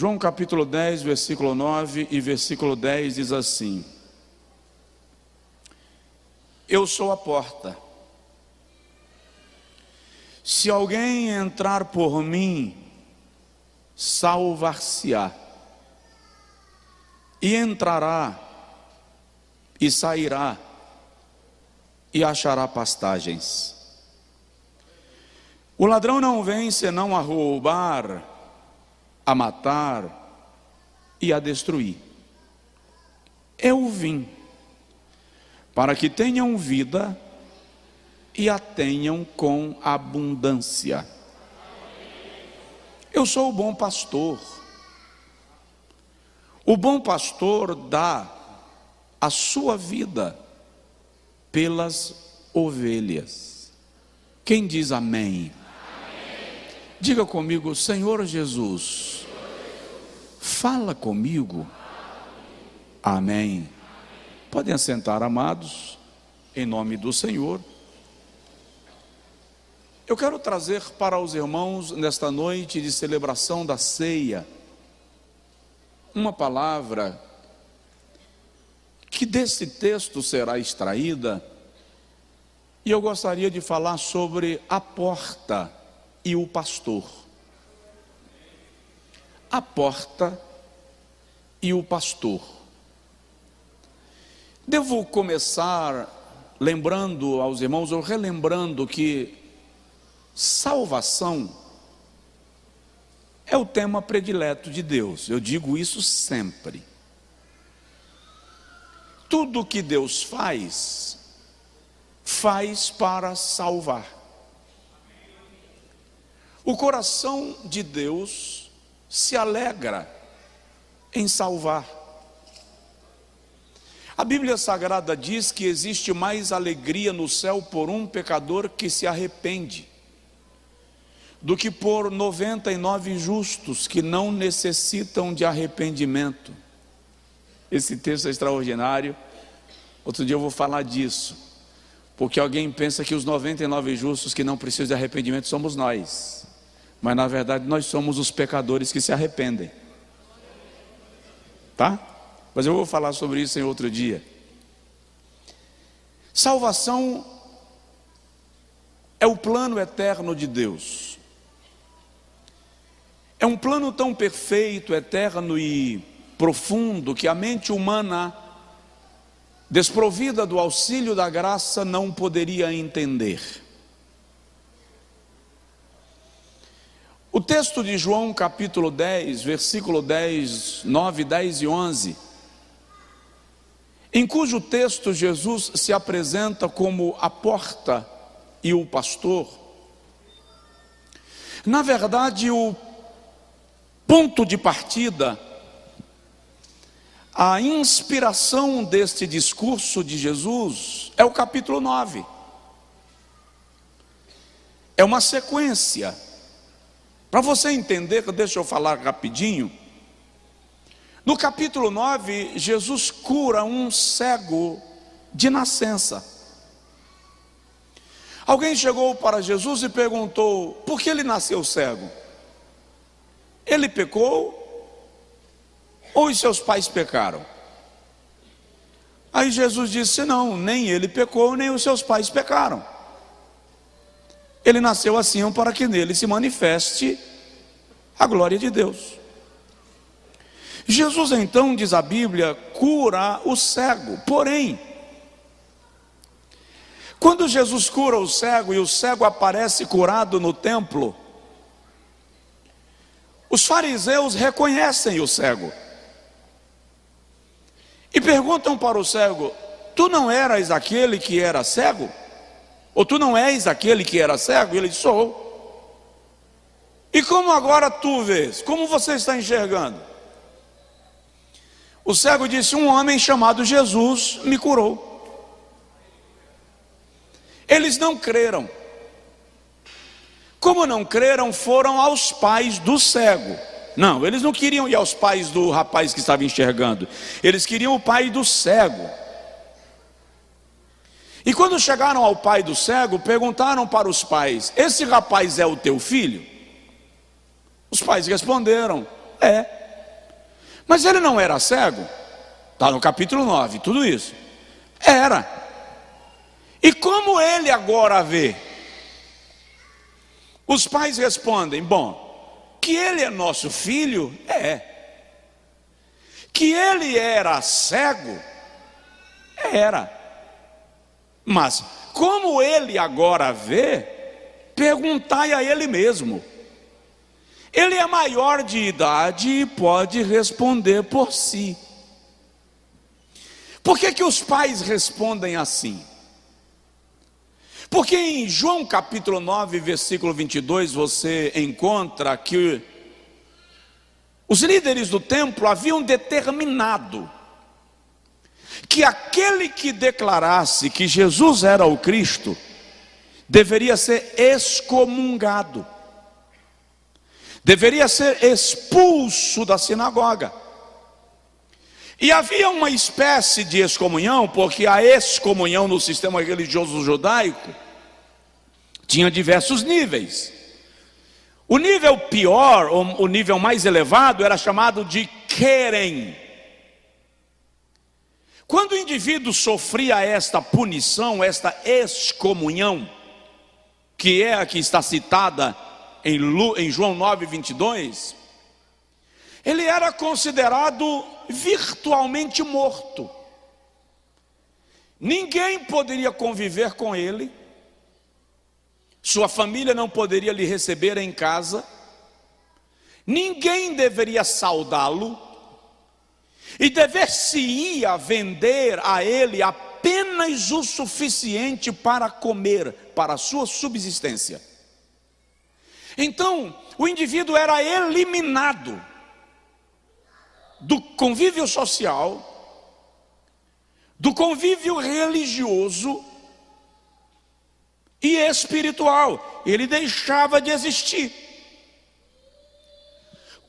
João capítulo 10, versículo 9 e versículo 10 diz assim: eu sou a porta. Se alguém entrar por mim, salvar-se-á, e entrará, e sairá, e achará pastagens. O ladrão não vem senão a roubar, a matar e a destruir. Eu vim para que tenham vida e a tenham com abundância. Eu sou o bom pastor. O bom pastor dá a sua vida pelas ovelhas. Quem diz amém? Diga comigo: Senhor Jesus, fala comigo. Amém. Podem assentar, amados, em nome do Senhor. Eu quero trazer para os irmãos, nesta noite de celebração da ceia, uma palavra que desse texto será extraída, e eu gostaria de falar sobre a porta e o pastor. A porta e o pastor. Devo começar lembrando aos irmãos, ou relembrando, que salvação é o tema predileto de Deus. Eu digo isso sempre. Tudo que Deus faz, faz para salvar. O coração de Deus se alegra em salvar. A Bíblia Sagrada diz que existe mais alegria no céu por um pecador que se arrepende, do que por 99 justos que não necessitam de arrependimento. Esse texto é extraordinário. Outro dia eu vou falar disso, porque alguém pensa que os 99 justos que não precisam de arrependimento somos nós, mas na verdade nós somos os pecadores que se arrependem, tá? Mas eu vou falar sobre isso em outro dia. Salvação é o plano eterno de Deus. É um plano tão perfeito, eterno e profundo que a mente humana, desprovida do auxílio da graça, não poderia entender. O texto de João capítulo 10, versículo 10, 9, 10 e 11, em cujo texto Jesus se apresenta como a porta e o pastor, na verdade o ponto de partida, a inspiração deste discurso de Jesus é o capítulo 9. É uma sequência. Para você entender, deixa eu falar rapidinho. No capítulo 9, Jesus cura um cego de nascença. Alguém chegou para Jesus e perguntou: por que ele nasceu cego? Ele pecou ou os seus pais pecaram? Aí Jesus disse: não, nem ele pecou, nem os seus pais pecaram. Ele nasceu assim para que nele se manifeste a glória de Deus. Jesus então, diz a Bíblia, cura o cego. Porém, quando Jesus cura o cego e o cego aparece curado no templo, os fariseus reconhecem o cego e perguntam para o cego: tu não eras aquele que era cego? Ou tu não és aquele que era cego? E ele diz: sou. E como agora tu vês? Como você está enxergando? O cego disse: um homem chamado Jesus me curou. Eles não creram. Como não creram, foram aos pais do cego. Não, eles não queriam ir aos pais do rapaz que estava enxergando. Eles queriam o pai do cego. E quando chegaram ao pai do cego, perguntaram para os pais: esse rapaz é o teu filho? Os pais responderam: é. Mas ele não era cego? Está no capítulo 9, tudo isso. Era. E como ele agora vê? Os pais respondem: bom, que ele é nosso filho, é. Que ele era cego, era. Mas como ele agora vê, perguntai a ele mesmo. Ele é maior de idade e pode responder por si. Por que os pais respondem assim? Porque em João capítulo 9, versículo 22, você encontra que os líderes do templo haviam determinado que aquele que declarasse que Jesus era o Cristo deveria ser excomungado, deveria ser expulso da sinagoga. E havia uma espécie de excomunhão, porque a excomunhão no sistema religioso judaico tinha diversos níveis. O nível pior, o nível mais elevado, era chamado de querem. Quando o indivíduo sofria esta punição, esta excomunhão, que é a que está citada em João 9, 22, ele era considerado virtualmente morto. Ninguém poderia conviver com ele, sua família não poderia lhe receber em casa, ninguém deveria saudá-lo, e dever-se-ia vender a ele apenas o suficiente para comer, para a sua subsistência. Então, o indivíduo era eliminado do convívio social, do convívio religioso e espiritual. Ele deixava de existir.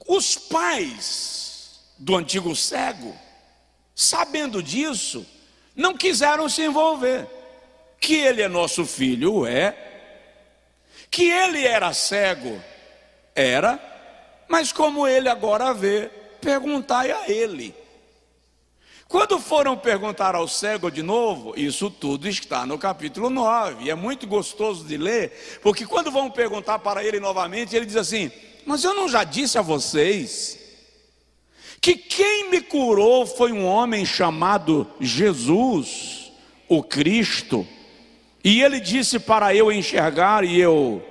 Os pais do antigo cego, sabendo disso, não quiseram se envolver. Que ele é nosso filho, é. Que ele era cego, era. Mas como ele agora vê, perguntai a ele. Quando foram perguntar ao cego de novo, isso tudo está no capítulo 9, e é muito gostoso de ler, porque quando vão perguntar para ele novamente, ele diz assim: mas eu não já disse a vocês que quem me curou foi um homem chamado Jesus, o Cristo, e ele disse para eu enxergar e eu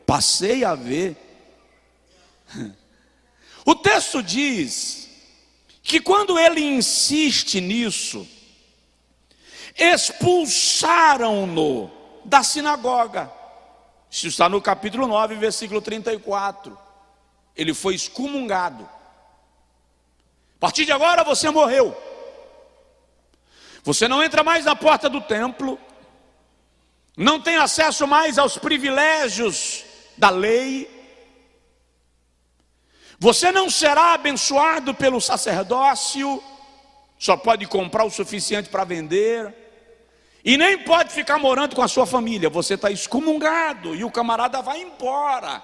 passei a ver. O texto diz que quando ele insiste nisso, expulsaram-no da sinagoga. Isso está no capítulo 9, versículo 34. Ele foi excomungado. A partir de agora você morreu. Você não entra mais na porta do templo, não tem acesso mais aos privilégios da lei. Você não será abençoado pelo sacerdócio, só pode comprar o suficiente para vender, e nem pode ficar morando com a sua família. Você está excomungado e o camarada vai embora.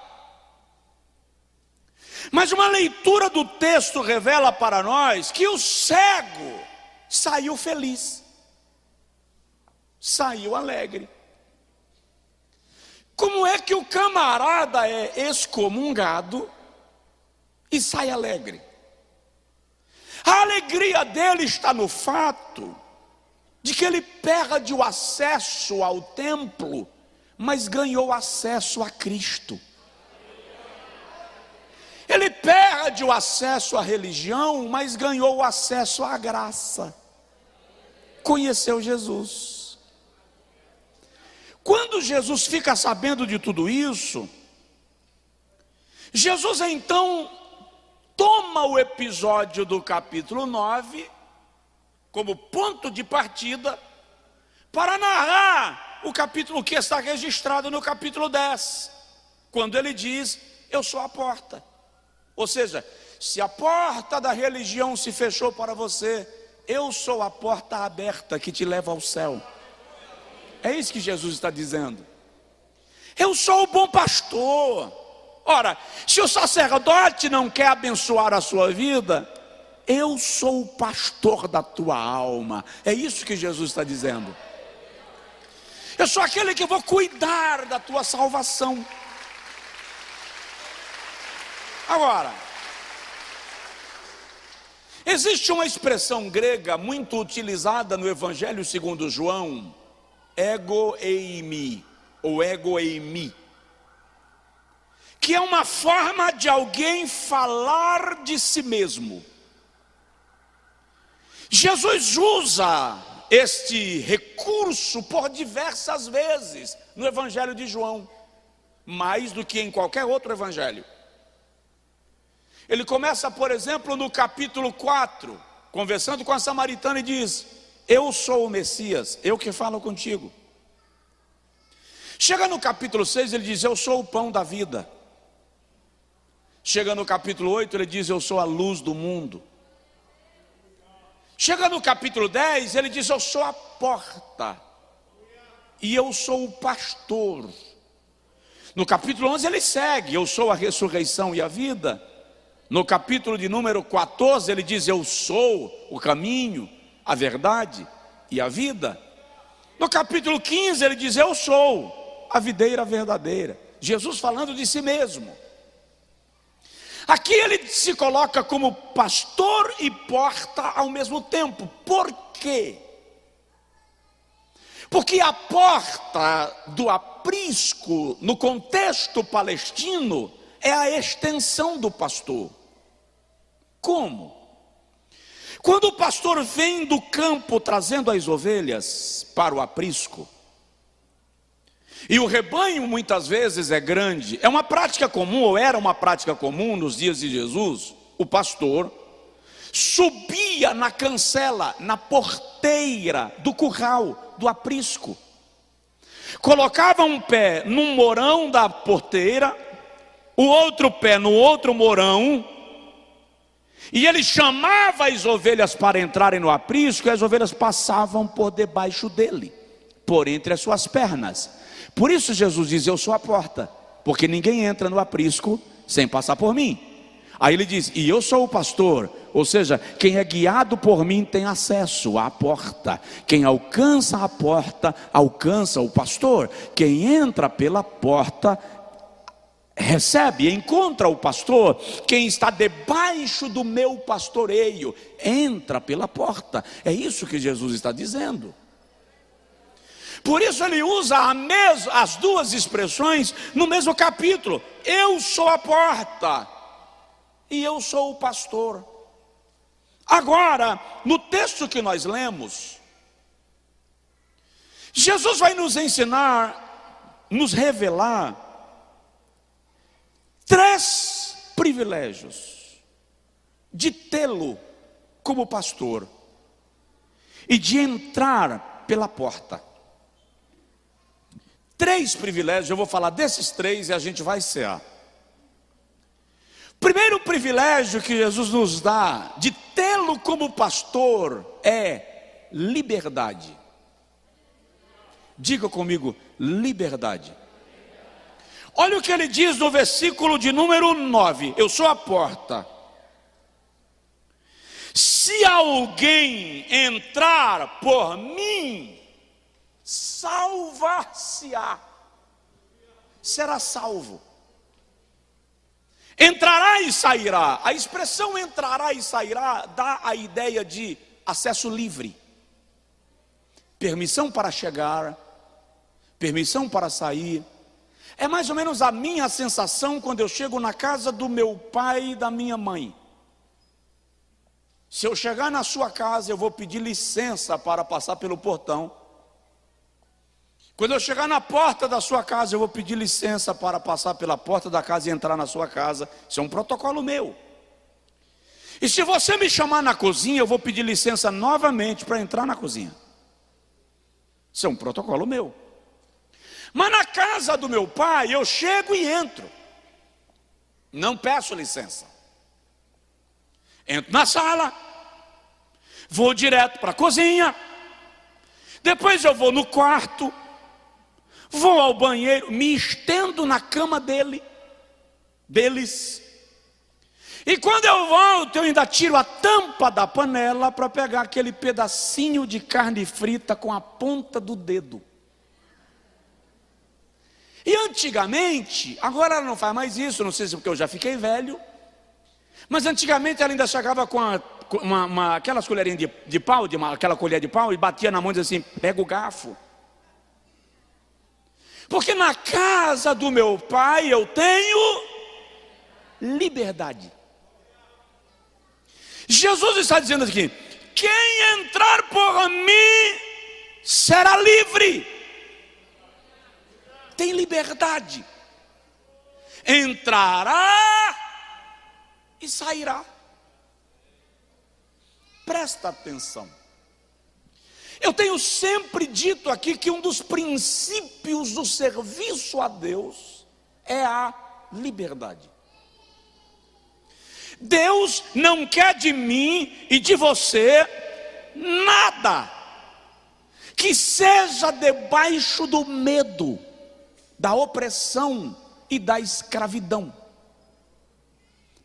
Mas uma leitura do texto revela para nós que o cego saiu feliz, saiu alegre. Como é que o camarada é excomungado e sai alegre? A alegria dele está no fato de que ele perde o acesso ao templo, mas ganhou acesso a Cristo. Ele perde o acesso à religião, mas ganhou o acesso à graça. Conheceu Jesus. Quando Jesus fica sabendo de tudo isso, Jesus então toma o episódio do capítulo 9 como ponto de partida para narrar o capítulo que está registrado no capítulo 10, quando ele diz: eu sou a porta. Ou seja, se a porta da religião se fechou para você, eu sou a porta aberta que te leva ao céu. É isso que Jesus está dizendo. Eu sou o bom pastor. Ora, se o sacerdote não quer abençoar a sua vida, eu sou o pastor da tua alma. É isso que Jesus está dizendo. Eu sou aquele que vou cuidar da tua salvação. Agora, existe uma expressão grega muito utilizada no Evangelho segundo João, ego eimi, ou ego eimi, que é uma forma de alguém falar de si mesmo. Jesus usa este recurso por diversas vezes no Evangelho de João, mais do que em qualquer outro evangelho. Ele começa, por exemplo, no capítulo 4, conversando com a samaritana e diz: eu sou o Messias, eu que falo contigo. Chega no capítulo 6, ele diz: eu sou o pão da vida. Chega no capítulo 8, ele diz: eu sou a luz do mundo. Chega no capítulo 10, ele diz: eu sou a porta, e eu sou o pastor. No capítulo 11 ele segue: eu sou a ressurreição e a vida. No capítulo de número 14 ele diz: eu sou o caminho, a verdade e a vida. No capítulo 15 ele diz: eu sou a videira verdadeira. Jesus falando de si mesmo. Aqui ele se coloca como pastor e porta ao mesmo tempo. Por quê? Porque a porta do aprisco, no contexto palestino, é a extensão do pastor. Como? Quando o pastor vem do campo trazendo as ovelhas para o aprisco, e o rebanho muitas vezes é grande, é uma prática comum, ou era uma prática comum nos dias de Jesus, o pastor subia na cancela, na porteira do curral, do aprisco, colocava um pé num morão da porteira, o outro pé no outro morão, e ele chamava as ovelhas para entrarem no aprisco, e as ovelhas passavam por debaixo dele, por entre as suas pernas. Por isso Jesus diz: eu sou a porta, porque ninguém entra no aprisco sem passar por mim. Aí ele diz: e eu sou o pastor, ou seja, quem é guiado por mim tem acesso à porta. Quem alcança a porta, alcança o pastor. Quem entra pela porta, recebe, encontra o pastor. Quem está debaixo do meu pastoreio, entra pela porta. É isso que Jesus está dizendo. Por isso ele usa as duas expressões no mesmo capítulo. Eu sou a porta e eu sou o pastor. Agora, no texto que nós lemos, Jesus vai nos ensinar, nos revelar 3 privilégios de tê-lo como pastor e de entrar pela porta. 3 privilégios, eu vou falar desses 3 e a gente vai cear. Primeiro privilégio que Jesus nos dá de tê-lo como pastor é liberdade. Diga comigo: liberdade. Olha o que ele diz no versículo de número 9: eu sou a porta. Se alguém entrar por mim, salvar-se-á, será salvo. Entrará e sairá. A expressão entrará e sairá dá a ideia de acesso livre, permissão para chegar, permissão para sair. É mais ou menos a minha sensação quando eu chego na casa do meu pai e da minha mãe. Se eu chegar na sua casa, eu vou pedir licença para passar pelo portão. Quando eu chegar na porta da sua casa, eu vou pedir licença para passar pela porta da casa e entrar na sua casa. Isso é um protocolo meu. E se você me chamar na cozinha, eu vou pedir licença novamente para entrar na cozinha. Isso é um protocolo meu. Mas na casa do meu pai, eu chego e entro. Não peço licença. Entro na sala, vou direto para a cozinha, depois eu vou no quarto, vou ao banheiro, me estendo na cama deles, E quando eu volto, eu ainda tiro a tampa da panela para pegar aquele pedacinho de carne frita com a ponta do dedo. E antigamente, agora ela não faz mais isso, não sei se porque eu já fiquei velho, mas antigamente ela ainda chegava com aquelas colherinhas de pau, aquela colher de pau, e batia na mão e dizia assim: pega o garfo. Porque na casa do meu pai eu tenho liberdade. Jesus está dizendo aqui: quem entrar por mim será livre. Tem liberdade. Entrará e sairá. Presta atenção. Eu tenho sempre dito aqui que um dos princípios do serviço a Deus é a liberdade. Deus não quer de mim e de você nada que seja debaixo do medo, da opressão e da escravidão.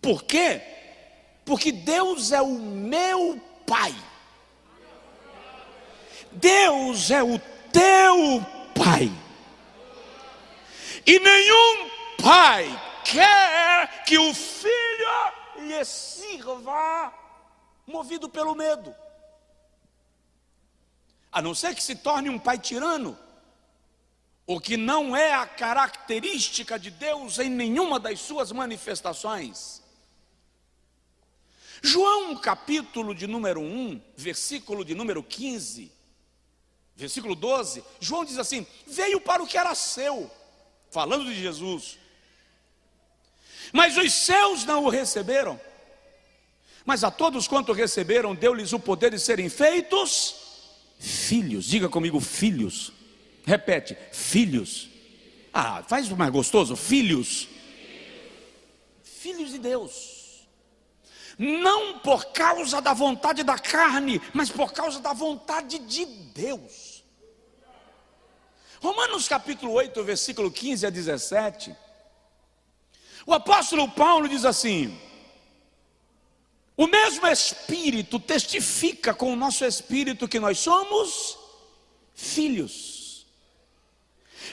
Por quê? Porque Deus é o meu Pai. Deus é o teu Pai. E nenhum pai quer que o filho lhe sirva movido pelo medo. A não ser que se torne um pai tirano, o que não é a característica de Deus em nenhuma das suas manifestações. João capítulo de número 1, versículo de número 15, versículo 12, João diz assim: veio para o que era seu, falando de Jesus, mas os seus não o receberam. Mas a todos quanto receberam, deu-lhes o poder de serem feitos filhos. Diga comigo, filhos. Repete, filhos. Ah, faz mais gostoso, filhos. Filhos de Deus. Não por causa da vontade da carne, mas por causa da vontade de Deus. Romanos capítulo 8, versículo 15 a 17. O apóstolo Paulo diz assim: o mesmo Espírito testifica com o nosso Espírito que nós somos filhos.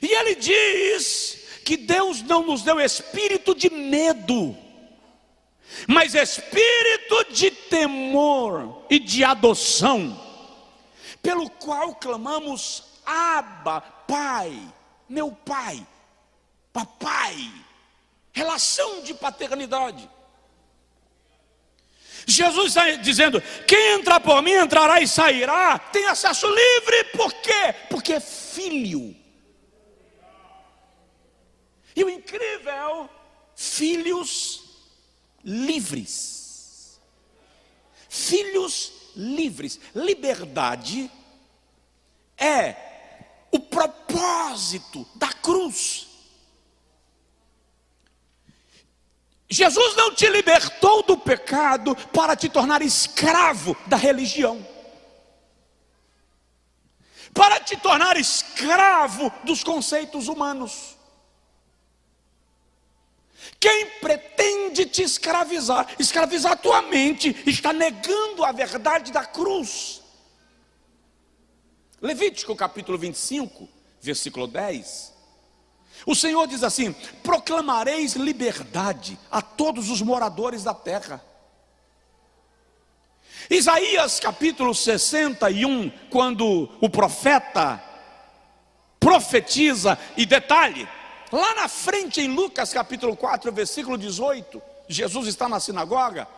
E ele diz que Deus não nos deu espírito de medo, mas espírito de temor e de adoção, pelo qual clamamos: Abba, Pai, meu Pai, papai. Relação de paternidade. Jesus está dizendo: quem entrar por mim entrará e sairá, tem acesso livre. Por quê? Porque é filho. E o incrível, filhos livres. Filhos livres. Liberdade é o propósito da cruz. Jesus não te libertou do pecado para te tornar escravo da religião, para te tornar escravo dos conceitos humanos. Quem pretende te escravizar a tua mente, está negando a verdade da cruz. Levítico capítulo 25, versículo 10. O Senhor diz assim: proclamareis liberdade a todos os moradores da terra. Isaías capítulo 61, quando o profeta profetiza, e detalhe, lá na frente em Lucas capítulo 4, versículo 18, Jesus está na sinagoga,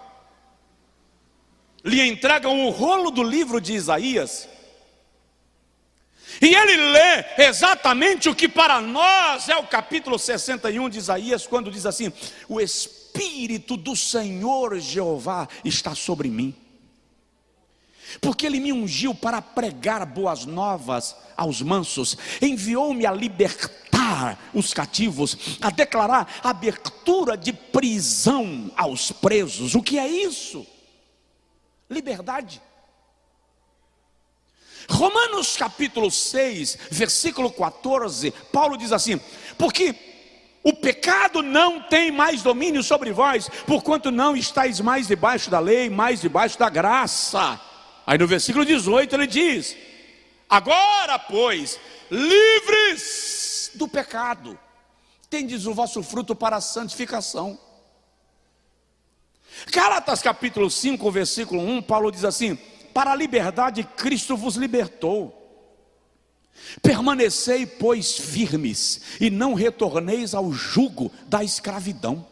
lhe entregam o rolo do livro de Isaías, e ele lê exatamente o que para nós é o capítulo 61 de Isaías, quando diz assim: o Espírito do Senhor Jeová está sobre mim, porque ele me ungiu para pregar boas novas aos mansos, enviou-me a libertar os cativos, a declarar abertura de prisão aos presos. O que é isso? Liberdade. Romanos capítulo 6, versículo 14, Paulo diz assim: porque o pecado não tem mais domínio sobre vós, porquanto não estáis mais debaixo da lei, mais debaixo da graça. Aí no versículo 18 ele diz: agora, pois, livres do pecado, tendes o vosso fruto para a santificação. Gálatas capítulo 5, versículo 1, Paulo diz assim: para a liberdade Cristo vos libertou. Permanecei, pois, firmes, e não retorneis ao jugo da escravidão.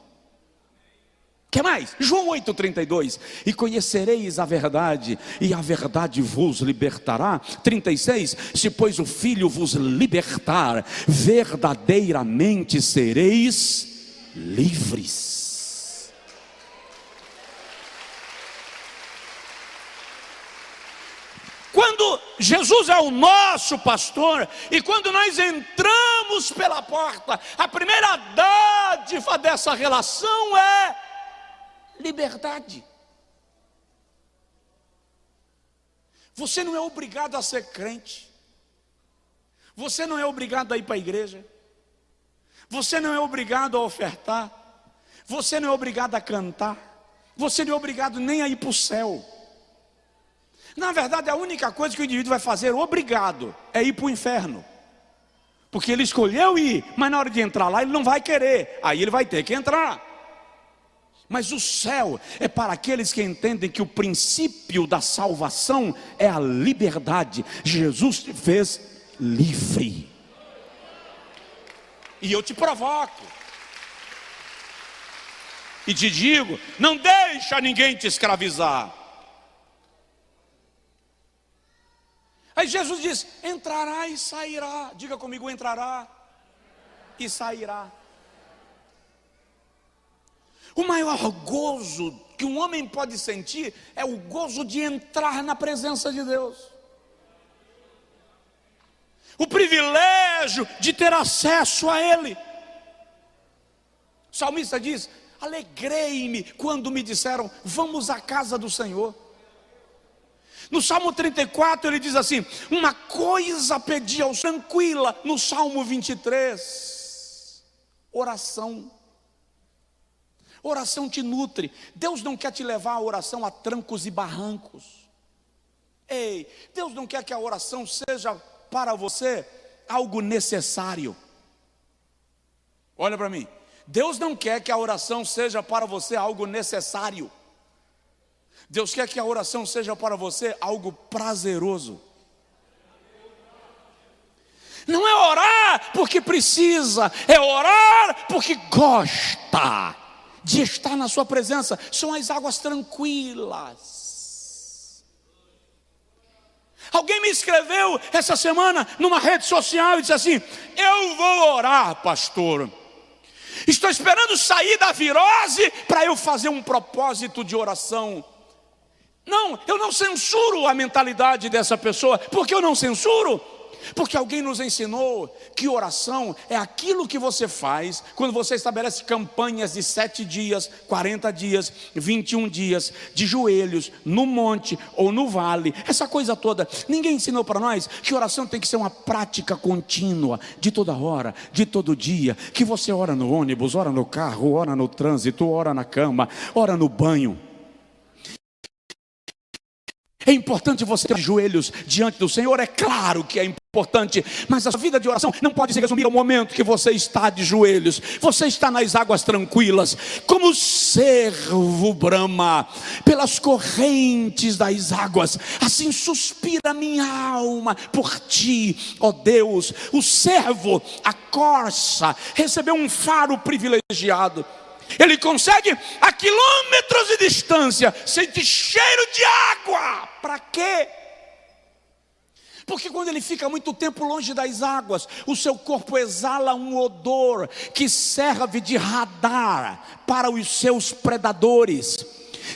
Que mais? João 8,32, e conhecereis a verdade, e a verdade vos libertará. 36, se pois o Filho vos libertar, verdadeiramente sereis livres. Quando Jesus é o nosso pastor, e quando nós entramos pela porta, a primeira dádiva dessa relação é liberdade. Você não é obrigado a ser crente, você não é obrigado a ir para a igreja, você não é obrigado a ofertar, você não é obrigado a cantar, você não é obrigado nem a ir para o céu. Na verdade, a única coisa que o indivíduo vai fazer, obrigado, é ir para o inferno. Porque ele escolheu ir, mas na hora de entrar lá ele não vai querer, aí ele vai ter que entrar. Mas o céu é para aqueles que entendem que o princípio da salvação é a liberdade. Jesus te fez livre. E eu te provoco e te digo: não deixa ninguém te escravizar. Aí Jesus diz: entrará e sairá. Diga comigo: entrará e sairá. O maior gozo que um homem pode sentir é o gozo de entrar na presença de Deus. O privilégio de ter acesso a Ele. O salmista diz: alegrei-me quando me disseram, vamos à casa do Senhor. No Salmo 34 ele diz assim: uma coisa pedi ao Senhor, tranquila. No Salmo 23, oração. Oração te nutre. Deus não quer te levar a oração a trancos e barrancos. Ei, Deus não quer que a oração seja para você algo necessário. Olha para mim. Deus não quer que a oração seja para você algo necessário. Deus quer que a oração seja para você algo prazeroso. Não é orar porque precisa, é orar porque gosta de estar na sua presença. São as águas tranquilas. Alguém me escreveu essa semana numa rede social e disse assim: eu vou orar, pastor. Estou esperando sair da virose para eu fazer um propósito de oração. Não, eu não censuro a mentalidade dessa pessoa. Por que eu não censuro? Porque alguém nos ensinou que oração é aquilo que você faz quando você estabelece campanhas de 7 dias, 40 dias, 21 dias, de joelhos, no monte ou no vale, essa coisa toda. Ninguém ensinou para nós que oração tem que ser uma prática contínua, de toda hora, de todo dia, que você ora no ônibus, ora no carro, ora no trânsito, ora na cama, ora no banho. É importante você ter os joelhos diante do Senhor, é claro que é importante, mas a sua vida de oração não pode se resumir ao momento que você está de joelhos. Você está nas águas tranquilas, como o cervo brama pelas correntes das águas, assim suspira minha alma por ti, ó Deus. O cervo, a corça, recebeu um faro privilegiado. Ele consegue a quilômetros de distância sentir cheiro de água. Para quê? Porque quando ele fica muito tempo longe das águas, o seu corpo exala um odor que serve de radar para os seus predadores.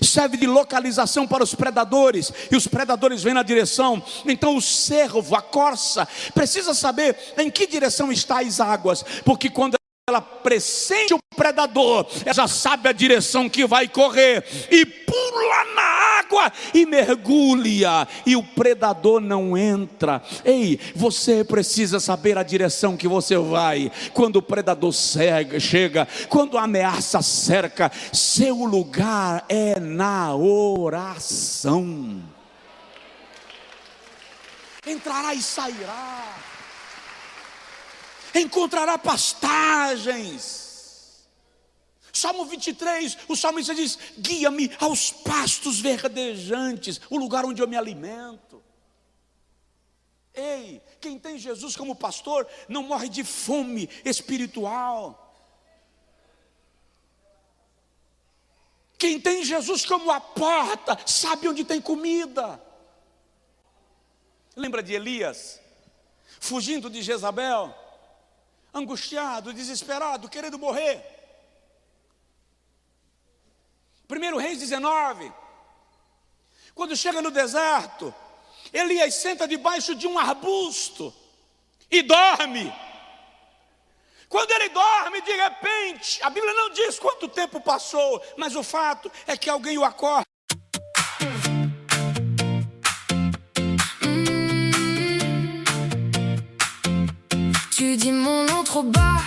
Serve de localização para os predadores, e os predadores vêm na direção. Então o cervo, a corça, precisa saber em que direção estão as águas, porque quando ela pressente o predador, ela já sabe a direção que vai correr e pula na água pega e mergulha, e o predador não entra. Ei, você precisa saber a direção que você vai. Quando o predador chega, quando a ameaça cerca, seu lugar é na oração. Entrará e sairá, encontrará pastagens. Salmo 23, o salmista diz: guia-me aos pastos verdejantes, o lugar onde eu me alimento. Ei, quem tem Jesus como pastor não morre de fome espiritual. Quem tem Jesus como a porta sabe onde tem comida. Lembra de Elias, fugindo de Jezabel, angustiado, desesperado, querendo morrer. 1 Reis 19, quando chega no deserto, Elias senta debaixo de um arbusto e dorme. Quando ele dorme, de repente, a Bíblia não diz quanto tempo passou, mas o fato é que alguém o acorda. Tu dis mon nom trop bas,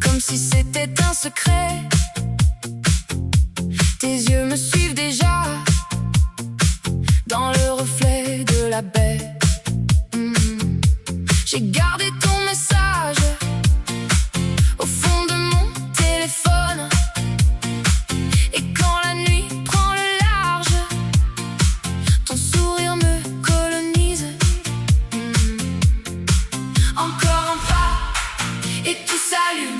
comme si c'était un secret. Tes yeux me suivent déjà, dans le reflet de la baie. J'ai gardé ton message au fond de mon téléphone. Et quand la nuit prend le large, ton sourire me colonise. Encore un pas et tout s'allume.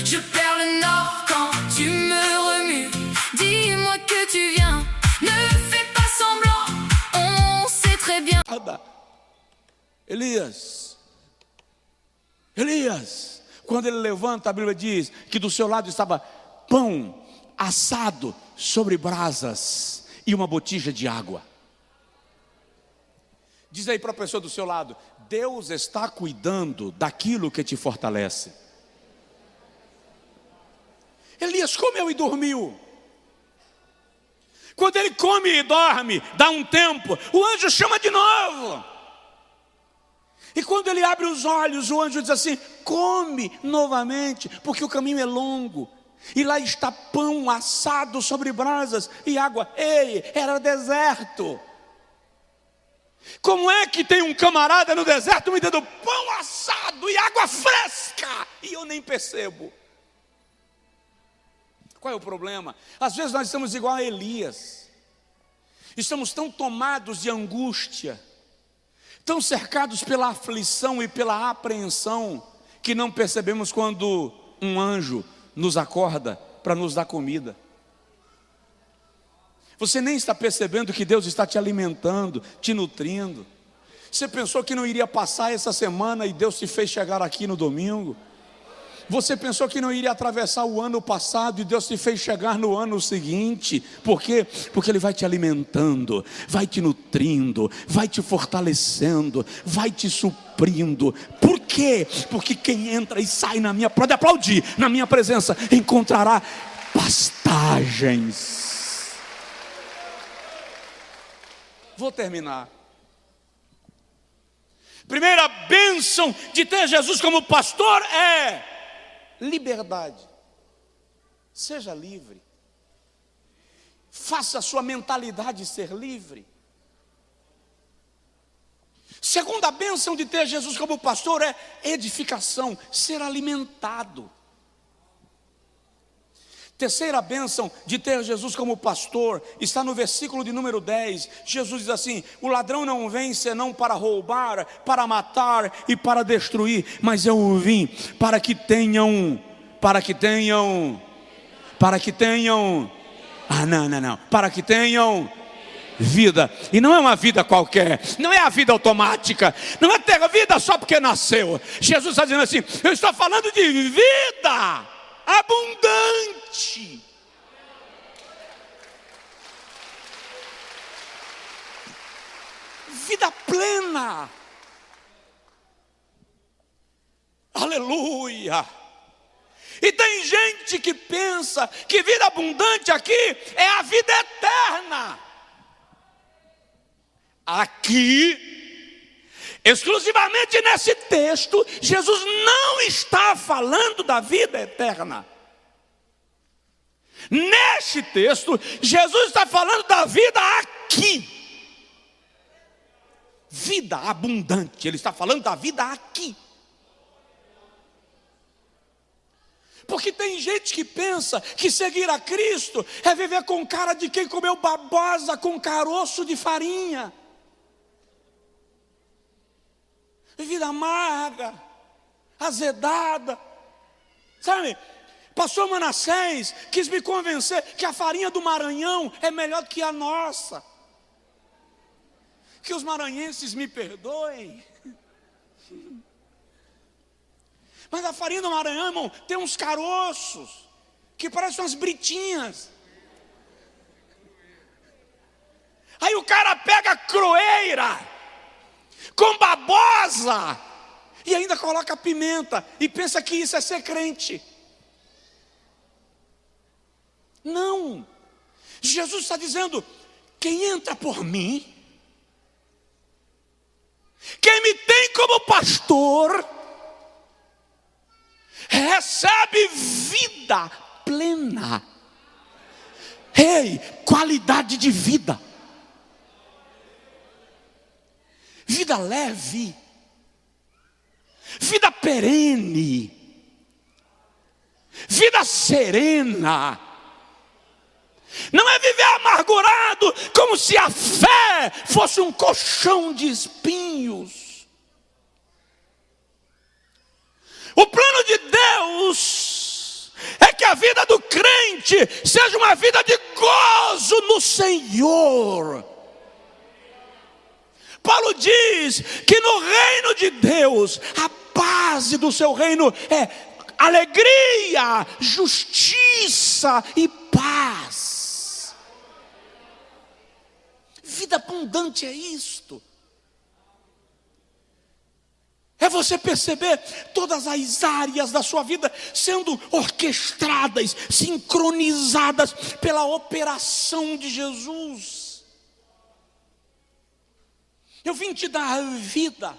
Je perds le nord quand tu me remues. Dis-moi que tu viens, ne fais pas semblant, on sait très bien. Elias, quando ele levanta, a Bíblia diz que do seu lado estava pão assado sobre brasas e uma botija de água. Diz aí para a pessoa do seu lado: Deus está cuidando daquilo que te fortalece. Elias comeu e dormiu. Quando ele come e dorme, dá um tempo, o anjo chama de novo. E quando ele abre os olhos, o anjo diz assim: come novamente, porque o caminho é longo. E lá está pão assado sobre brasas e água. Ei, era deserto. Como é que tem um camarada no deserto me dando pão assado e água fresca e eu nem percebo? Qual é o problema? Às vezes nós estamos igual a Elias. Estamos tão tomados de angústia, tão cercados pela aflição e pela apreensão, que não percebemos quando um anjo nos acorda para nos dar comida. Você nem está percebendo que Deus está te alimentando, te nutrindo. Você pensou que não iria passar essa semana e Deus te fez chegar aqui no domingo. Você pensou que não iria atravessar o ano passado e Deus te fez chegar no ano seguinte. Por quê? Porque Ele vai te alimentando, vai te nutrindo, vai te fortalecendo, vai te suprindo. Por quê? Porque quem entra e sai na minha, pode aplaudir, na minha presença, encontrará pastagens. Vou terminar. Primeira bênção de ter Jesus como pastor é liberdade. Seja livre. Faça a sua mentalidade ser livre. Segunda bênção de ter Jesus como pastor é edificação, ser alimentado. Terceira bênção de ter Jesus como pastor está no versículo de número 10. Jesus diz assim: o ladrão não vem senão para roubar, para matar e para destruir, mas eu vim para que tenham, para que tenham, para que tenham vida. E não é uma vida qualquer, não é a vida automática, não é ter vida só porque nasceu. Jesus está dizendo assim: eu estou falando de vida abundante. Vida plena. Aleluia. E tem gente que pensa que vida abundante aqui é a vida eterna. eterna. Aqui, exclusivamente nesse texto, Jesus não está falando da vida eterna. Neste texto, Jesus está falando da vida aqui. Vida abundante, ele está falando da vida aqui. Porque tem gente que pensa que seguir a Cristo é viver com cara de quem comeu babosa com caroço de farinha. Vida amarga, azedada. Sabe, pastor Manassés quis me convencer que a farinha do Maranhão é melhor do que a nossa. Que os maranhenses me perdoem. Mas a farinha do Maranhão, irmão, tem uns caroços que parecem umas britinhas. Aí o cara pega croeira com babosa e ainda coloca pimenta e pensa que isso é ser crente. Não. Jesus está dizendo: quem entra por mim, quem me tem como pastor, recebe vida plena. Ei, qualidade de vida. Vida leve. Vida perene. Vida serena. Não é viver amargurado como se a fé fosse um colchão de espinhos. O plano de Deus é que a vida do crente seja uma vida de gozo no Senhor. Paulo diz que no reino de Deus, a base do seu reino é alegria, justiça e paz. Vida abundante é isto. É você perceber todas as áreas da sua vida sendo orquestradas, sincronizadas pela operação de Jesus. Eu vim te dar vida,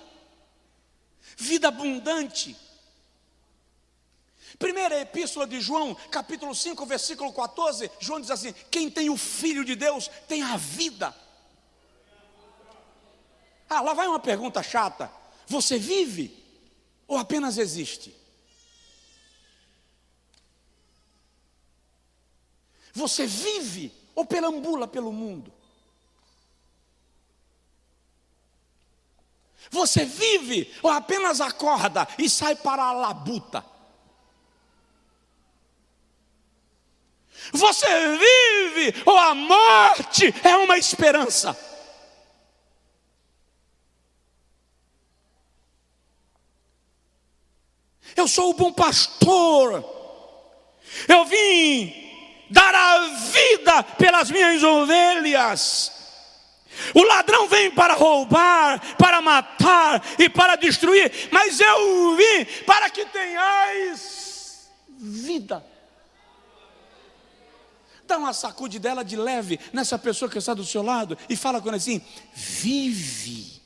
vida abundante. Primeira epístola de João, capítulo 5, versículo 14, João diz assim: quem tem o Filho de Deus tem a vida. Ah, lá vai uma pergunta chata: você vive ou apenas existe? Você vive ou perambula pelo mundo? Você vive ou apenas acorda e sai para a labuta? Você vive ou a morte é uma esperança? Eu sou o bom pastor. Eu vim dar a vida pelas minhas ovelhas. O ladrão vem para roubar, para matar e para destruir, mas eu vim para que tenhais vida. Dá uma sacudidela de leve nessa pessoa que está do seu lado e fala com ele assim: vive.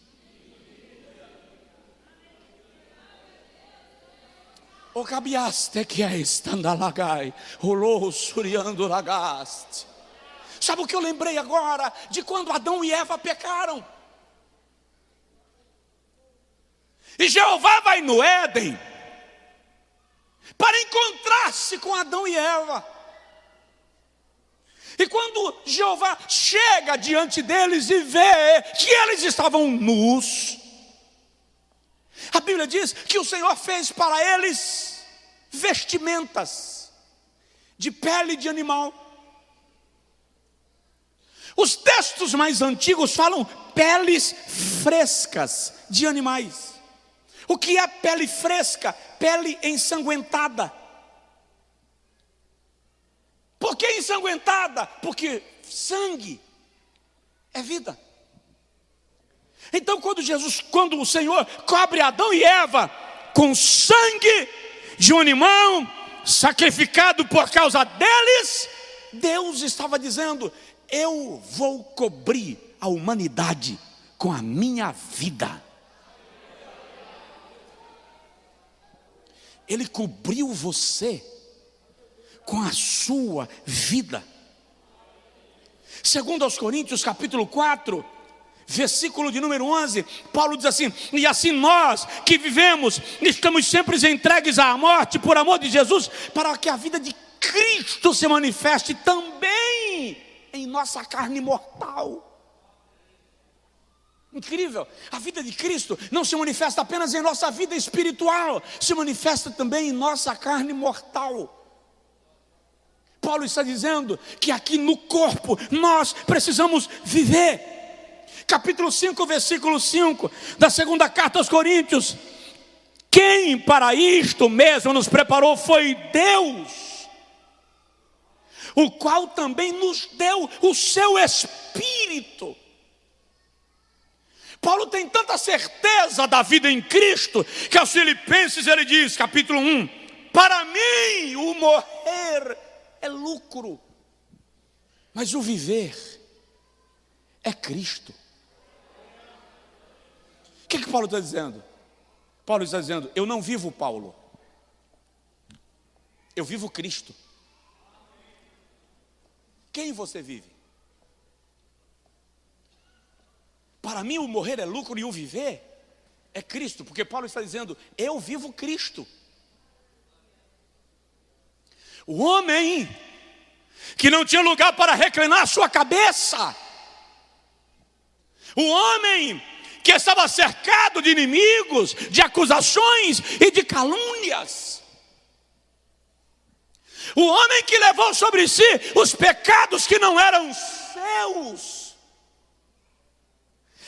O cabiaste que é estandalagai, rolou suriando lagaste. Sabe o que eu lembrei agora? De quando Adão e Eva pecaram. E Jeová vai no Éden para encontrar-se com Adão e Eva. E quando Jeová chega diante deles e vê que eles estavam nus, a Bíblia diz que o Senhor fez para eles vestimentas de pele de animal. Os textos mais antigos falam peles frescas de animais. O que é pele fresca? Pele ensanguentada. Por que ensanguentada? Porque sangue é vida. Então quando o Senhor cobre Adão e Eva com sangue de um animal sacrificado por causa deles, Deus estava dizendo: eu vou cobrir a humanidade com a minha vida. Ele cobriu você com a sua vida. Segundo aos Coríntios capítulo 4, versículo de número 11, Paulo diz assim: e assim nós que vivemos, estamos sempre entregues à morte por amor de Jesus, para que a vida de Cristo se manifeste também em nossa carne mortal. Incrível, a vida de Cristo não se manifesta apenas em nossa vida espiritual, se manifesta também em nossa carne mortal. Paulo está dizendo que aqui no corpo nós precisamos viver. Capítulo 5, versículo 5 da segunda carta aos Coríntios: quem para isto mesmo nos preparou foi Deus, o qual também nos deu o seu Espírito. Paulo tem tanta certeza da vida em Cristo, que aos Filipenses ele diz, capítulo 1, para mim o morrer é lucro, mas o viver é Cristo. O que Paulo está dizendo? Paulo está dizendo, eu não vivo Paulo, eu vivo Cristo. Quem você vive? Para mim o morrer é lucro e o viver é Cristo, porque Paulo está dizendo, eu vivo Cristo. O homem que não tinha lugar para reclinar a sua cabeça, o homem que estava cercado de inimigos, de acusações e de calúnias, o homem que levou sobre si os pecados que não eram seus,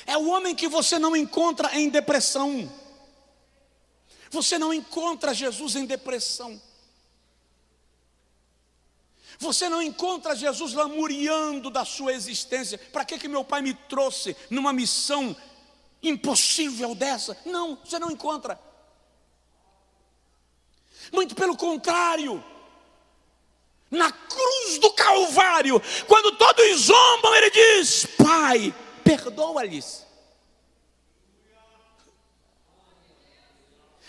é o homem que você não encontra em depressão. Você não encontra Jesus em depressão. Você não encontra Jesus lamuriando da sua existência. Para que meu pai me trouxe numa missão impossível dessa? Não, você não encontra. Muito pelo contrário. Na cruz do Calvário, quando todos zombam, ele diz, Pai, perdoa-lhes.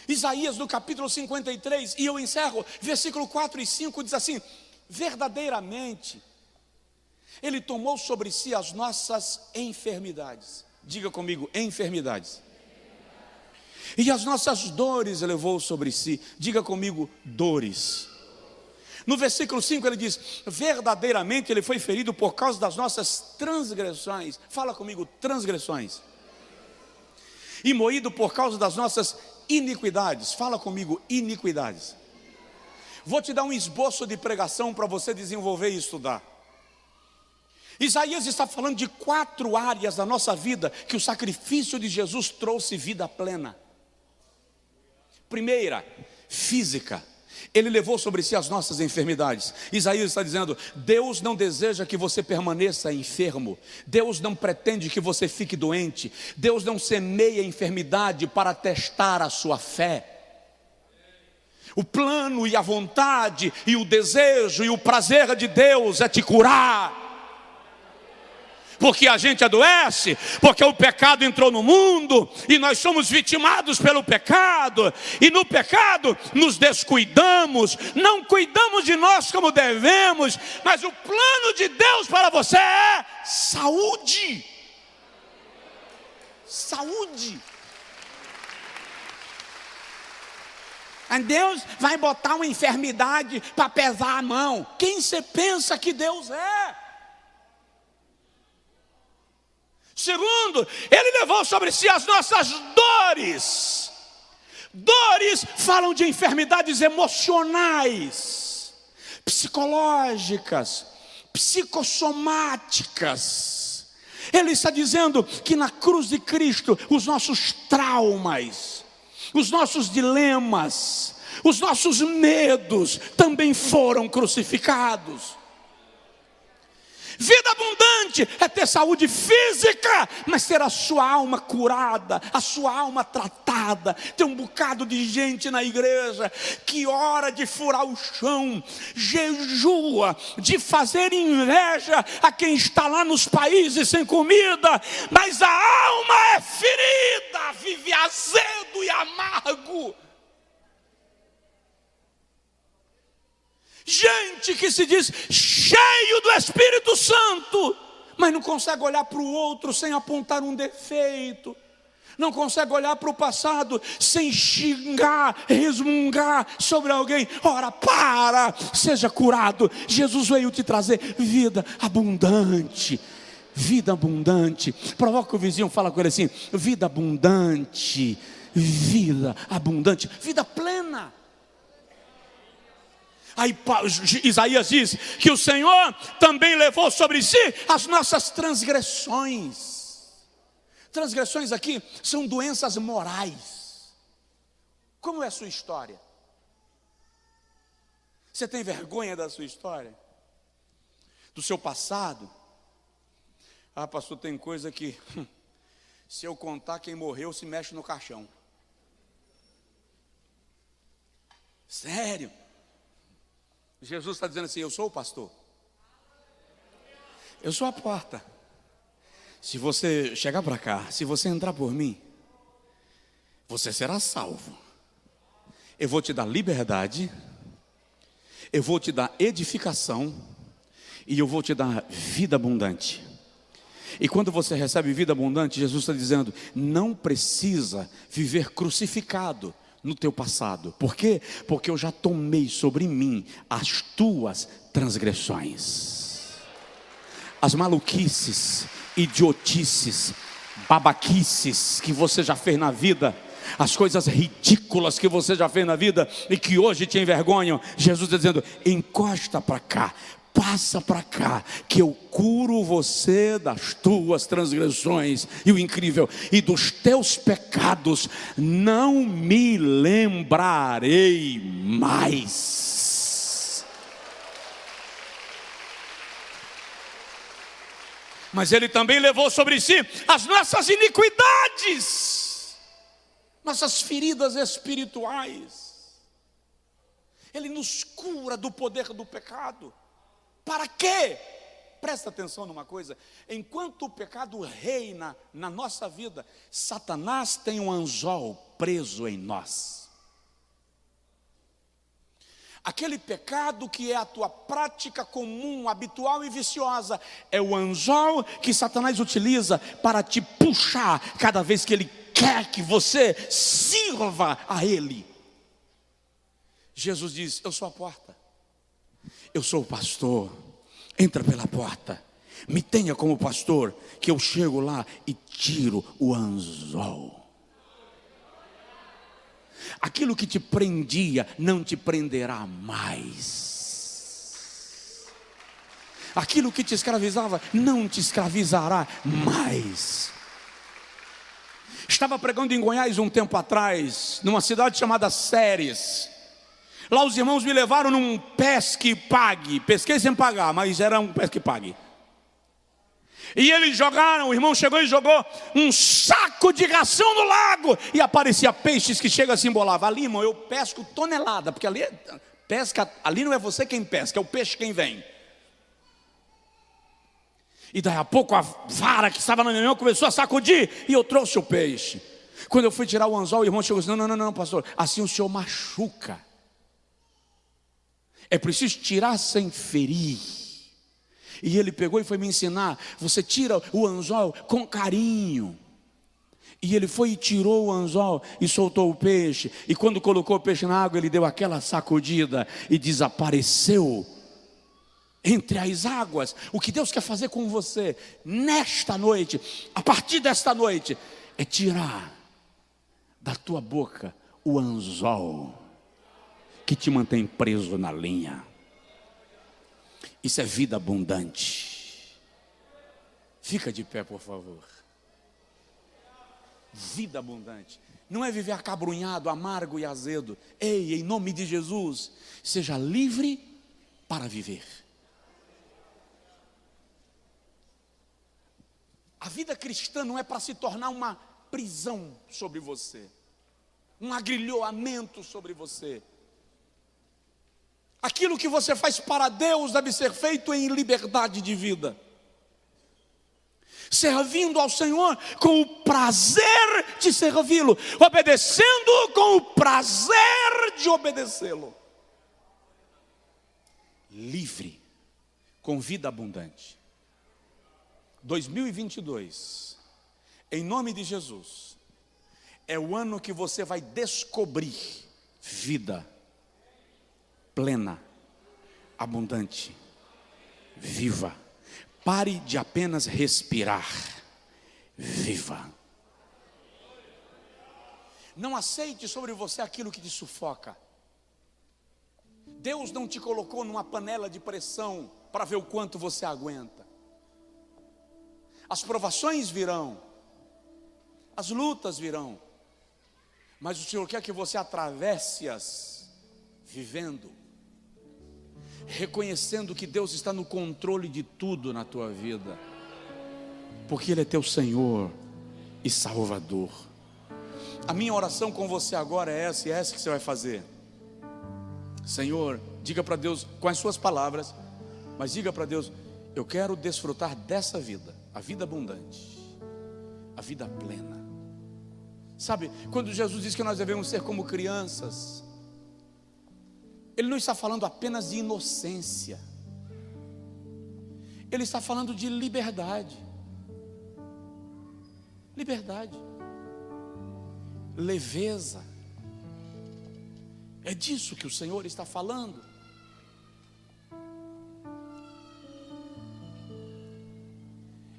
Isaías no capítulo 53, e eu encerro, versículo 4 e 5 diz assim, verdadeiramente Ele tomou sobre si as nossas enfermidades. Diga comigo, enfermidades. E as nossas dores levou sobre si. Diga comigo, dores. No versículo 5 ele diz, verdadeiramente Ele foi ferido por causa das nossas transgressões. Fala comigo, transgressões. E moído por causa das nossas iniquidades. Fala comigo, iniquidades. Vou te dar um esboço de pregação para você desenvolver e estudar. Isaías está falando de 4 áreas da nossa vida que o sacrifício de Jesus trouxe vida plena. Primeira, física. Ele levou sobre si as nossas enfermidades. Isaías está dizendo, Deus não deseja que você permaneça enfermo. Deus não pretende que você fique doente. Deus não semeia enfermidade para testar a sua fé. O plano e a vontade e o desejo e o prazer de Deus é te curar. Porque a gente adoece, porque o pecado entrou no mundo e nós somos vitimados pelo pecado, e no pecado nos descuidamos, não cuidamos de nós como devemos, mas o plano de Deus para você é saúde. Saúde. Deus vai botar uma enfermidade para pesar a mão. Quem você pensa que Deus é? Segundo, Ele levou sobre si as nossas dores. Dores falam de enfermidades emocionais, psicológicas, psicossomáticas. Ele está dizendo que na cruz de Cristo os nossos traumas, os nossos dilemas, os nossos medos também foram crucificados. Vida abundante é ter saúde física, mas ter a sua alma curada, a sua alma tratada. Tem um bocado de gente na igreja que ora de furar o chão, jejua de fazer inveja a quem está lá nos países sem comida, mas a alma é ferida, vive azedo e amargo. Gente que se diz cheio do Espírito Santo, mas não consegue olhar para o outro sem apontar um defeito, não consegue olhar para o passado sem xingar, resmungar sobre alguém. Ora, seja curado. Jesus veio te trazer vida abundante. Vida abundante. Provoca o vizinho, fala com ele assim: vida abundante, vida abundante, vida plena. Aí Isaías diz que o Senhor também levou sobre si as nossas transgressões. Transgressões aqui são doenças morais. Como é a sua história? Você tem vergonha da sua história? Do seu passado? Ah, pastor, tem coisa que se eu contar, quem morreu se mexe no caixão. Sério? Jesus está dizendo assim: eu sou o pastor, eu sou a porta. Se você chegar para cá, se você entrar por mim, você será salvo. Eu vou te dar liberdade, eu vou te dar edificação, e eu vou te dar vida abundante. E quando você recebe vida abundante, Jesus está dizendo: não precisa viver crucificado no teu passado. Por quê? Porque eu já tomei sobre mim as tuas transgressões, as maluquices, idiotices, babaquices que você já fez na vida, as coisas ridículas que você já fez na vida e que hoje te envergonham. Jesus está dizendo: encosta para cá, passa para cá, que eu curo você das tuas transgressões. E o incrível: e dos teus pecados não me lembrarei mais. Mas ele também levou sobre si as nossas iniquidades, nossas feridas espirituais. Ele nos cura do poder do pecado. Para quê? Presta atenção numa coisa: enquanto o pecado reina na nossa vida, Satanás tem um anzol preso em nós. Aquele pecado que é a tua prática comum, habitual e viciosa, é o anzol que Satanás utiliza para te puxar cada vez que ele quer que você sirva a ele. Jesus diz: eu sou a porta, eu sou o pastor, entra pela porta, me tenha como pastor, que eu chego lá e tiro o anzol. Aquilo que te prendia não te prenderá mais. Aquilo que te escravizava não te escravizará mais. Estava pregando em Goiás um tempo atrás, numa cidade chamada Séries. Lá os irmãos me levaram num pesque pague. Pesquei sem pagar, mas era um pesque pague. E eles jogaram, o irmão chegou e jogou um saco de ração no lago. E aparecia peixes que chega assim, embolava. Ali, irmão, eu pesco tonelada. Porque ali, pesca, ali não é você quem pesca, é o peixe quem vem. E daí a pouco a vara que estava na minha mão começou a sacudir. E eu trouxe o peixe. Quando eu fui tirar o anzol, o irmão chegou assim: não, pastor, assim o senhor machuca. É preciso tirar sem ferir. E ele pegou e foi me ensinar: você tira o anzol com carinho. E ele foi e tirou o anzol e soltou o peixe. E quando colocou o peixe na água, ele deu aquela sacudida e desapareceu entre as águas. O que Deus quer fazer com você nesta noite, a partir desta noite, é tirar da tua boca o anzol que te mantém preso na linha. Isso é vida abundante. Fica de pé, por favor. Vida abundante não é viver acabrunhado, amargo e azedo. Ei, em nome de Jesus, seja livre para viver. vida cristã não é para se tornar uma prisão sobre você, um agrilhoamento sobre você. Aquilo que você faz para Deus deve ser feito em liberdade de vida, servindo ao Senhor com o prazer de servi-lo, obedecendo com o prazer de obedecê-lo. Livre, com vida abundante. 2022, em nome de Jesus, é o ano que você vai descobrir vida plena, abundante, viva. Pare de apenas respirar, viva. Não aceite sobre você aquilo que te sufoca. Deus não te colocou numa panela de pressão para ver o quanto você aguenta. As provações virão, as lutas virão, mas o Senhor quer que você atravesse-as vivendo, reconhecendo que Deus está no controle de tudo na tua vida, porque Ele é teu Senhor e Salvador. A minha oração com você agora é essa, e é essa que você vai fazer. Senhor, diga para Deus com as suas palavras, mas diga para Deus: eu quero desfrutar dessa vida, a vida abundante, a vida plena. Sabe, quando Jesus diz que nós devemos ser como crianças, Ele não está falando apenas de inocência, Ele está falando de liberdade. Liberdade, leveza. É disso que o Senhor está falando.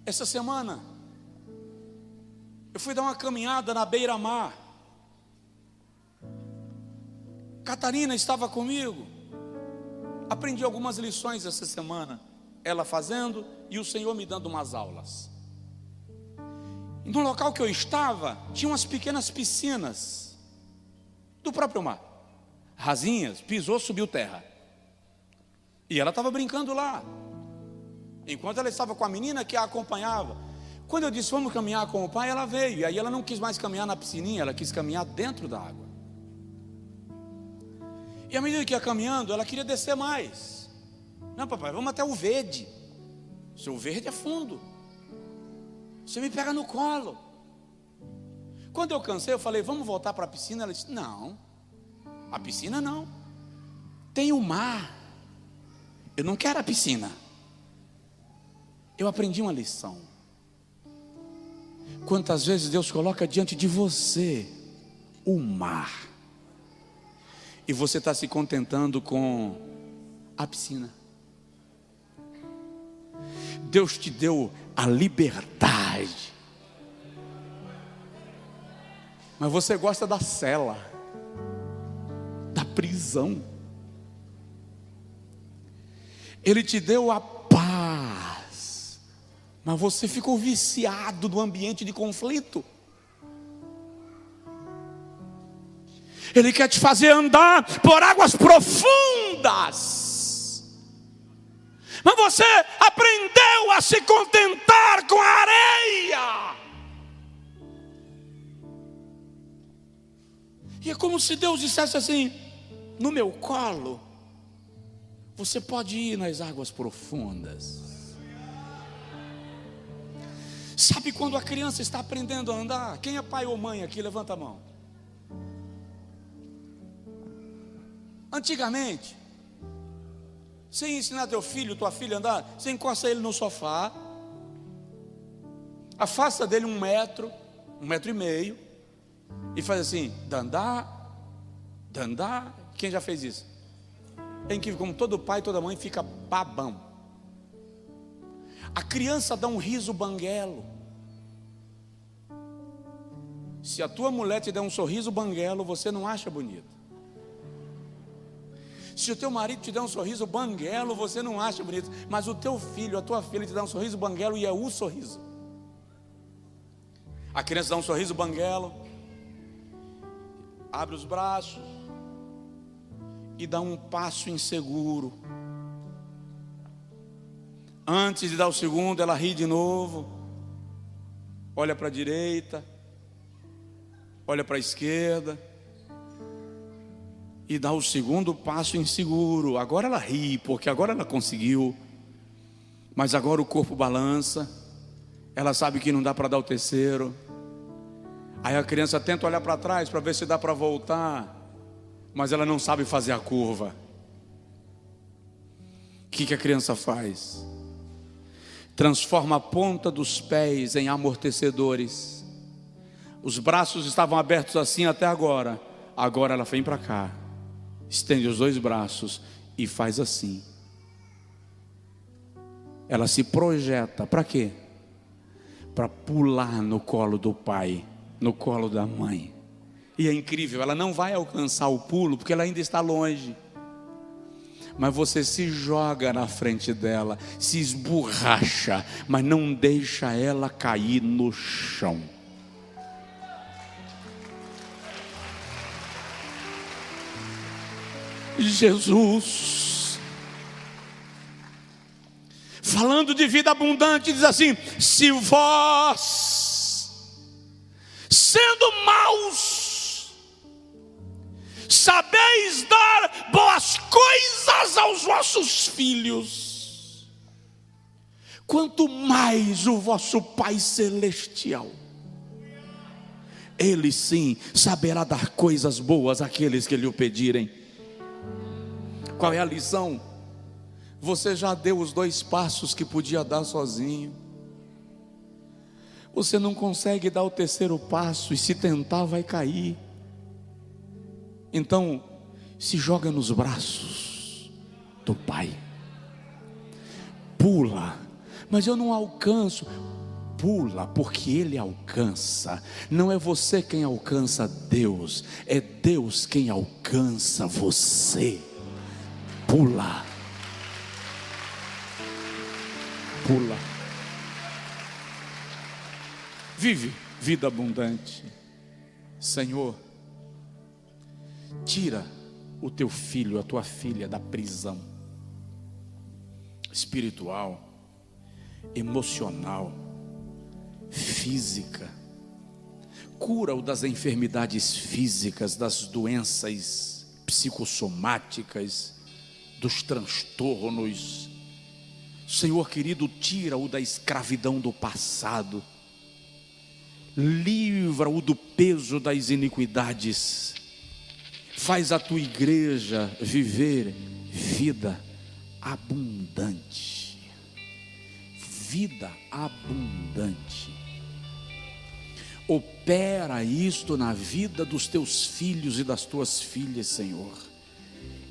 Essa semana eu fui dar uma caminhada na beira-mar. Catarina estava comigo. Aprendi algumas lições essa semana, ela fazendo e o Senhor me dando umas aulas. E no local que eu estava, tinha umas pequenas piscinas do próprio mar, rasinhas, pisou, subiu terra. E ela estava brincando lá, enquanto ela estava com a menina que a acompanhava. Quando eu disse vamos caminhar com o pai, ela veio. E aí ela não quis mais caminhar na piscininha, ela quis caminhar dentro da água. E à medida que ia caminhando, ela queria descer mais. Não, papai, vamos até o verde. O seu verde é fundo, você me pega no colo. Quando eu cansei, eu falei, vamos voltar para a piscina. Ela disse, não, a piscina não, tem o mar, eu não quero a piscina. Eu aprendi uma lição. Quantas vezes Deus coloca diante de você o mar, e você está se contentando com a piscina. Deus te deu a liberdade, mas você gosta da cela, da prisão. Ele te deu a paz, mas você ficou viciado no ambiente de conflito. Ele quer te fazer andar por águas profundas, mas você aprendeu a se contentar com a areia. E é como se Deus dissesse assim, no meu colo você pode ir nas águas profundas. Sabe quando a criança está aprendendo a andar? Quem é pai ou mãe aqui? Levanta a mão. Antigamente, você ia ensinar teu filho, tua filha a andar, você encosta ele no sofá, afasta dele 1 metro, 1,5 metros, e faz assim, dandá, dandá. Quem já fez isso? É incrível como todo pai e toda mãe fica babão. A criança dá um riso banguelo. Se a tua mulher te der um sorriso banguelo, você não acha bonito. Se o teu marido te der um sorriso banguelo, você não acha bonito. Mas o teu filho, a tua filha te dá um sorriso banguelo e é o sorriso. A criança dá um sorriso banguelo, abre os braços e dá um passo inseguro. Antes de dar o segundo, ela ri de novo. olha para a direita, olha para a esquerda e dá o segundo passo inseguro. Agora ela ri, porque agora ela conseguiu, mas agora o corpo balança, ela sabe que não dá para dar o terceiro. Aí a criança tenta olhar para trás para ver se dá para voltar, mas ela não sabe fazer a curva. O que a criança faz? Transforma a ponta dos pés em amortecedores. Os braços estavam abertos assim até agora. Agora ela vem para cá, estende os dois braços e faz assim. Ela se projeta, para quê? Para pular no colo do pai, no colo da mãe. E é incrível, ela não vai alcançar o pulo porque ela ainda está longe. Mas você se joga na frente dela, se esborracha, mas não deixa ela cair no chão. Jesus, falando de vida abundante, diz assim: se vós, sendo maus, sabeis dar boas coisas aos vossos filhos, quanto mais o vosso Pai Celestial, Ele sim saberá dar coisas boas àqueles que lhe o pedirem. Qual é a lição? Você já deu os 2 passos que podia dar sozinho. Você não consegue dar o 3º passo, e se tentar vai cair. Então, se joga nos braços do Pai. Pula. Mas eu não alcanço. Pula, porque Ele alcança. Não é você quem alcança Deus, é Deus quem alcança você. Pula. Pula. Vive vida abundante. Senhor, tira o teu filho, a tua filha da prisão espiritual, emocional, física. Cura-o das enfermidades físicas, das doenças psicossomáticas, dos transtornos. Senhor querido, tira-o da escravidão do passado, livra-o do peso das iniquidades. Faz a tua igreja viver vida abundante. Vida abundante. Opera isto na vida dos teus filhos e das tuas filhas, Senhor,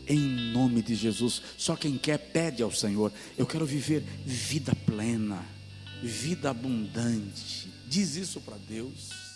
em nome de Jesus. Só quem quer pede ao Senhor: eu quero viver vida plena, vida abundante. Diz isso para Deus.